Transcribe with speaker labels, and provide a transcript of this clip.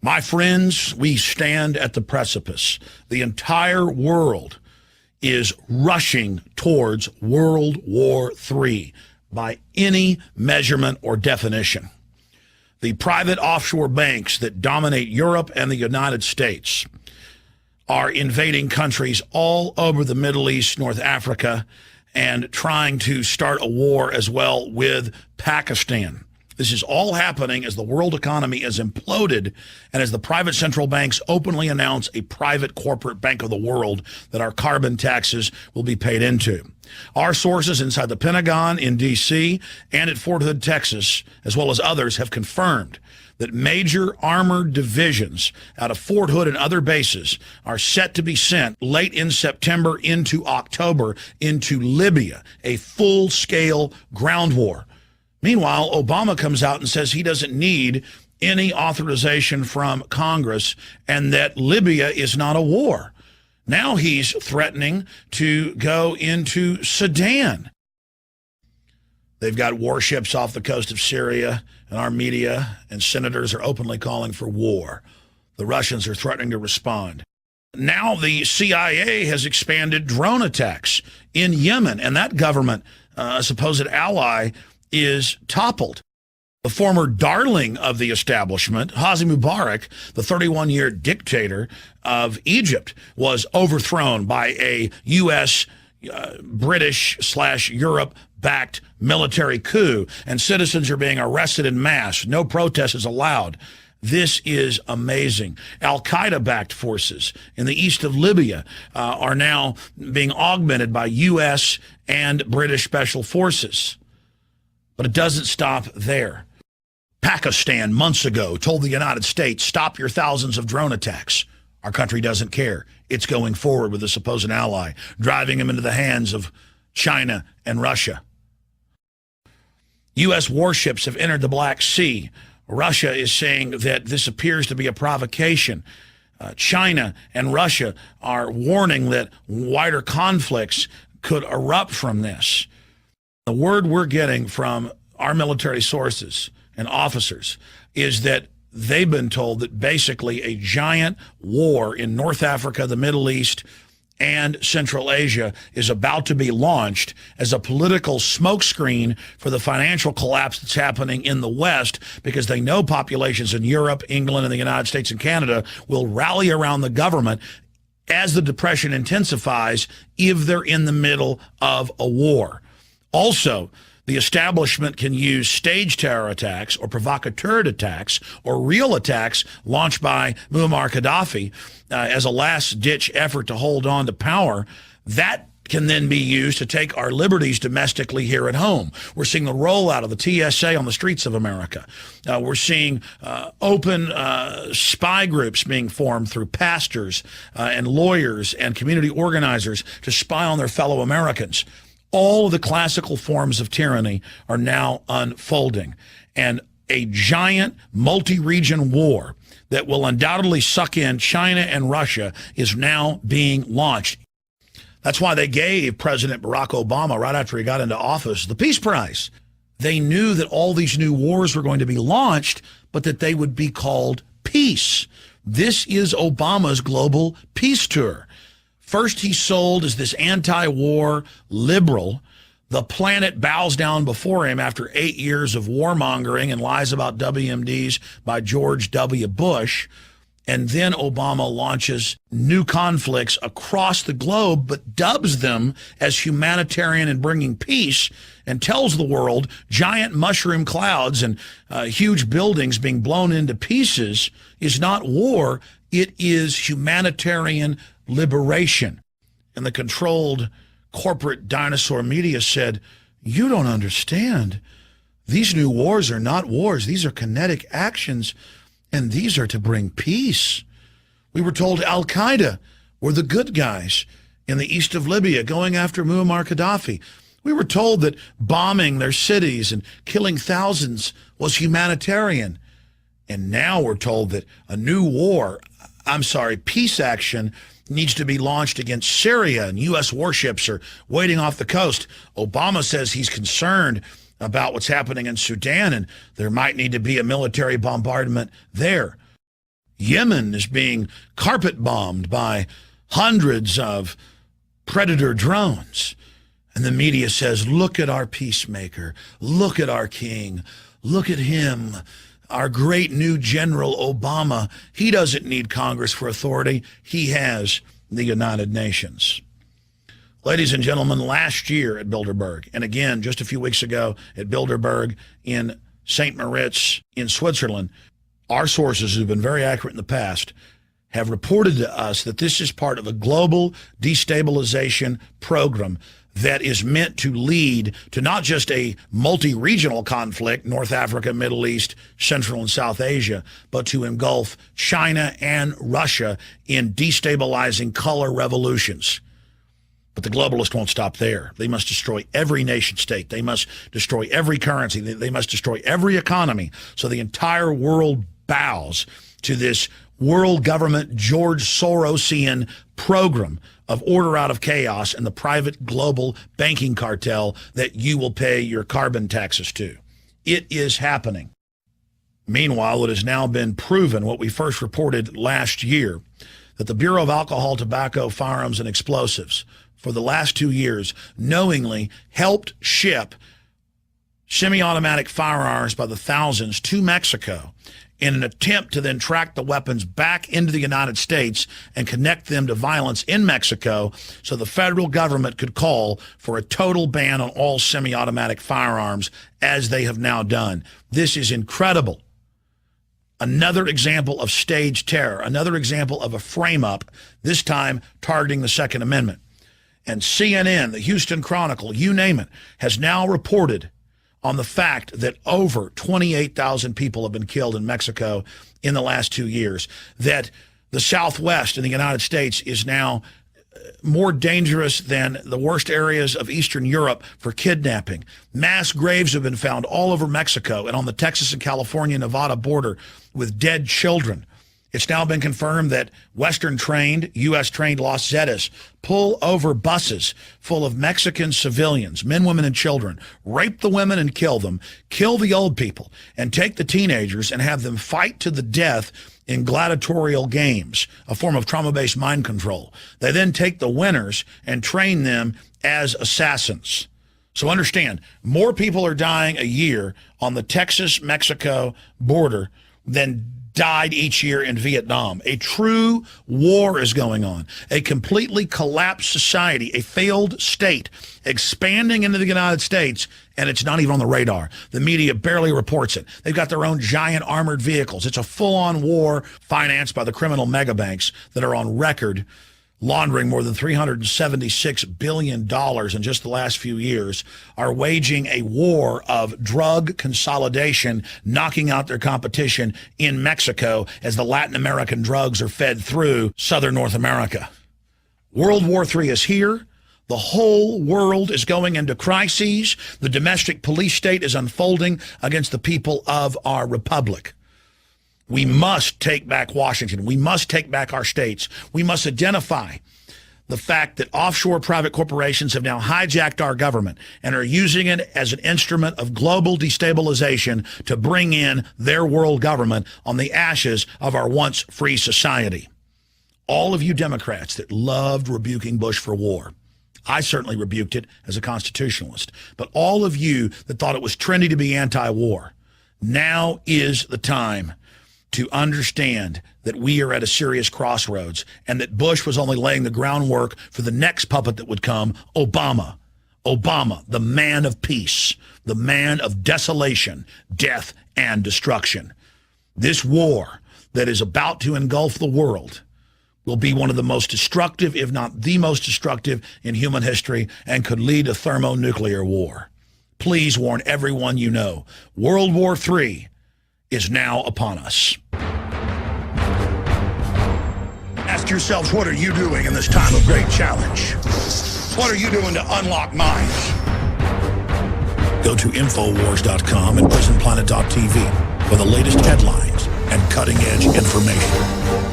Speaker 1: My friends, we stand at the precipice. The entire world is rushing towards World War III by any measurement or definition. The private offshore banks that dominate Europe and the United States are invading countries all over the Middle East, North Africa, and trying to start a war as well with Pakistan. This is all happening as the world economy is imploded and as the private central banks openly announce a private corporate bank of the world that our carbon taxes will be paid into. Our sources inside the Pentagon in D.C. and at Fort Hood, Texas, as well as others, have confirmed that major armored divisions out of Fort Hood and other bases are set to be sent late in September into October into Libya, a full-scale ground war. Meanwhile, Obama comes out and says he doesn't need any authorization from Congress and that Libya is not a war. Now he's threatening to go into Sudan. They've got warships off the coast of Syria, and our media and senators are openly calling for war. The Russians are threatening to respond. Now the CIA has expanded drone attacks in Yemen, and that government, a supposed ally, is toppled. The former darling of the establishment, Hosni Mubarak, the 31-year dictator of Egypt, was overthrown by a U.S., British/Europe-backed military coup, and citizens are being arrested en masse. No protest is allowed. This is amazing. Al-Qaeda-backed forces in the east of Libya are now being augmented by U.S. and British special forces. But it doesn't stop there. Pakistan months ago told the United States, stop your thousands of drone attacks. Our country doesn't care. It's going forward with a supposed ally, driving him into the hands of China and Russia. U.S. warships have entered the Black Sea. Russia is saying that this appears to be a provocation. China and Russia are warning that wider conflicts could erupt from this. The word we're getting from our military sources and officers is that they've been told that basically a giant war in North Africa, the Middle East, and Central Asia is about to be launched as a political smokescreen for the financial collapse that's happening in the West, because they know populations in Europe, England, and the United States and Canada will rally around the government as the Depression intensifies if they're in the middle of a war. Also, the establishment can use staged terror attacks or provocateur attacks or real attacks launched by Muammar Gaddafi as a last-ditch effort to hold on to power. That can then be used to take our liberties domestically here at home. We're seeing the rollout of the TSA on the streets of America. We're seeing open spy groups being formed through pastors and lawyers and community organizers to spy on their fellow Americans. All of the classical forms of tyranny are now unfolding, and a giant multi-region war that will undoubtedly suck in China and Russia is now being launched. That's why they gave President Barack Obama, right after he got into office, the Peace Prize. They knew that all these new wars were going to be launched, but that they would be called peace. This is Obama's global peace tour. First, he's sold as this anti-war liberal. The planet bows down before him after 8 years of warmongering and lies about WMDs by George W. Bush. And then Obama launches new conflicts across the globe, but dubs them as humanitarian and bringing peace, and tells the world giant mushroom clouds and huge buildings being blown into pieces is not war. It is humanitarian liberation. And the controlled corporate dinosaur media said, you don't understand. These new wars are not wars. These are kinetic actions, and these are to bring peace. We were told Al-Qaeda were the good guys in the east of Libya going after Muammar Gaddafi. We were told that bombing their cities and killing thousands was humanitarian. And now we're told that a new war, peace action needs to be launched against Syria, and U.S. warships are waiting off the coast. Obama says he's concerned about what's happening in Sudan, and there might need to be a military bombardment there. Yemen is being carpet bombed by hundreds of predator drones. And the media says, look at our peacemaker. Look at our king. Look at him. Our great new General Obama. He doesn't need Congress for authority. He has the United Nations. Ladies and gentlemen, last year at Bilderberg, and again just a few weeks ago at Bilderberg in St. Moritz in Switzerland, our sources, who've been very accurate in the past, have reported to us that this is part of a global destabilization program that is meant to lead to not just a multi-regional conflict, North Africa, Middle East, Central and South Asia, but to engulf China and Russia in destabilizing color revolutions. But the globalists won't stop there. They must destroy every nation state. They must destroy every currency. They must destroy every economy. So the entire world bows to this world government George Sorosian program of order out of chaos and the private global banking cartel that you will pay your carbon taxes to. It is happening. Meanwhile, it has now been proven, what we first reported last year, that the Bureau of Alcohol, Tobacco, Firearms, and Explosives for the last 2 years knowingly helped ship semi-automatic firearms by the thousands to Mexico in an attempt to then track the weapons back into the United States and connect them to violence in Mexico so the federal government could call for a total ban on all semi-automatic firearms, as they have now done. This is incredible. Another example of staged terror, another example of a frame-up, this time targeting the Second Amendment. And CNN, the Houston Chronicle, you name it, has now reported on the fact that over 28,000 people have been killed in Mexico in the last 2 years, that the Southwest in the United States is now more dangerous than the worst areas of Eastern Europe for kidnapping. Mass graves have been found all over Mexico and on the Texas and California-Nevada border with dead children. It's now been confirmed that Western-trained, U.S.-trained Los Zetas pull over buses full of Mexican civilians, men, women, and children, rape the women and kill them, kill the old people, and take the teenagers and have them fight to the death in gladiatorial games, a form of trauma-based mind control. They then take the winners and train them as assassins. So understand, more people are dying a year on the Texas-Mexico border than died each year in Vietnam. A true war is going on. A completely collapsed society, a failed state, expanding into the United States, and it's not even on the radar. The media barely reports it. They've got their own giant armored vehicles. It's a full-on war financed by the criminal megabanks that are on record laundering more than $376 billion in just the last few years, are waging a war of drug consolidation, knocking out their competition in Mexico as the Latin American drugs are fed through southern North America. World War III is here. The whole world is going into crises. The domestic police state is unfolding against the people of our republic. We must take back Washington. We must take back our states. We must identify the fact that offshore private corporations have now hijacked our government and are using it as an instrument of global destabilization to bring in their world government on the ashes of our once free society. All of you Democrats that loved rebuking Bush for war, I certainly rebuked it as a constitutionalist, but all of you that thought it was trendy to be anti-war, now is the time to understand that we are at a serious crossroads and that Bush was only laying the groundwork for the next puppet that would come, Obama. Obama, the man of peace, the man of desolation, death, and destruction. This war that is about to engulf the world will be one of the most destructive, if not the most destructive in human history, and could lead to thermonuclear war. Please warn everyone you know. World War III is now upon us. Ask yourselves, what are you doing in this time of great challenge? What are you doing to unlock minds? Go to Infowars.com and PrisonPlanet.tv for the latest headlines and cutting-edge information.